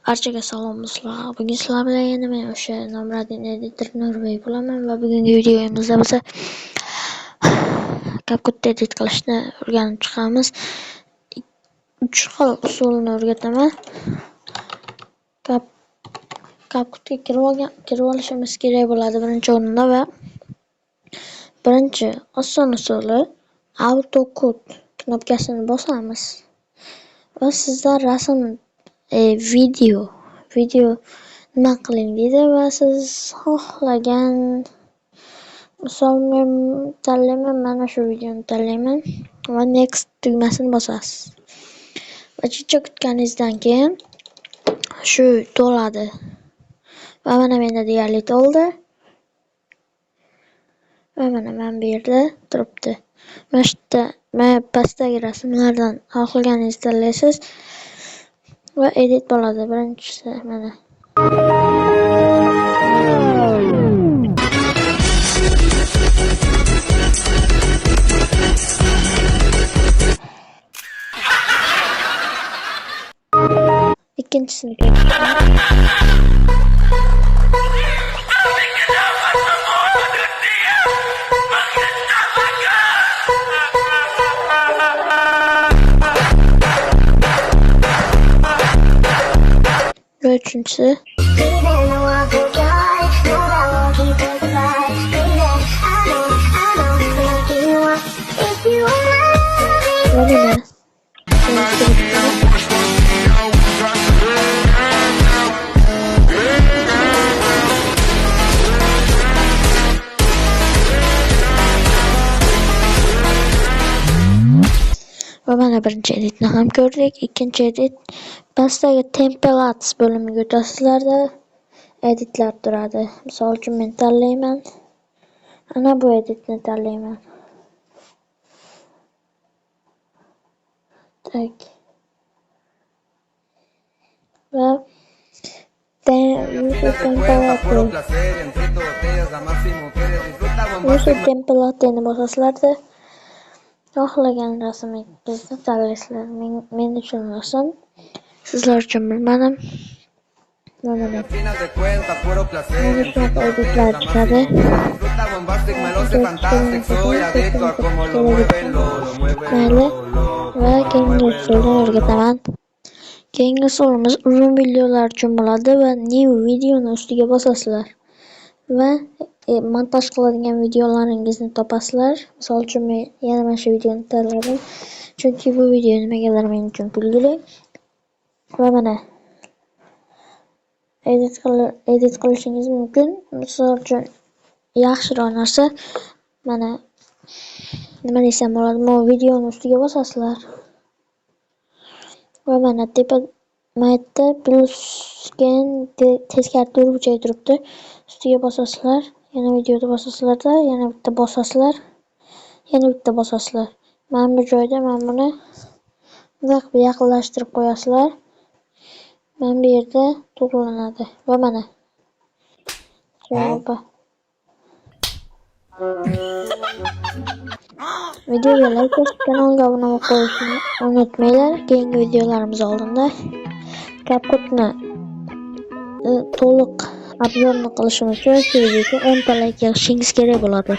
Barchaga salomlar. Bugun sizlar bilan yana men o'sha Nomradin editor Nurbek bo'laman va bugungi videomizda biz CapCut edit qilishni o'rganib chiqamiz. 3 xil usulni o'rgataman. CapCutga kirib olishimiz kerak bo'ladi birinchi o'rinda va birinchi oson usuli AutoCut knopkasini bosamiz va sizlar rasm video nima qiling deydi va siz xohlagan misol men tanlayman, mana shu videoni tanlayman va next tugmasini bosasiz. Va chicha kutganingizdan keyin shu to'ladi. Va mana menda deyarli to'ldi. Va mana bu yerda turibdi. Mana pastdagi rasmlardan xohlaganingizni tanlaysiz va edit bo'ladi. Birinchisi mana. İkincisini ve üçüncüsü böyle. Ve mana birinchi editni ham ko'rdik. Ikkinchi edit pastdagi templates bölümüge o'tasizlarda editlar turadi. Misol uchun men tanlayman. Ana bu editni tanlayman. Tak. Va templateni bosasizlarda xohlagan rasmingizni tanlaysizlar. Men uchun rasm, sizlar uchun bilmadim. Mana bu. Editlar chiqadi. Mayli. Va keyingi usulni o'rgataman. Keyingi usulimiz uzun videolar uchun bo'ladi va new videoni ustiga bosasizlar. Va montaj qiladigan videolaringizni topasizlar. Misol uchun men yana mana shu videoni tanladim. Chunki bu video nimagadir men uchun kulgili. Va mana edit qilishingiz mumkin. Misol uchun yaxshiroq narsa mana nima desam bo'ladi, bu videoni ustiga bosasizlar. Va mana tepa maytda plusga teskari turuvchay turibdi. Ustiga bosasizlar, yana videoda bosasizlarda, yana bitta bosasizlar, yana bitta bosasizlar. Mana bu joyda men buni yaqinlashtirib qo'yasizlar. Mana bu yerda to'g'rilanadi va mana. Videoga like bosib, kanalga obuna bo'lib qo'yishni unutmanglar. Keyingi videolarimiz oldinda CapCutni to'liq obzorni qilishimiz uchun shu videoga 10 ta like yozishingiz kerak bo'ladi.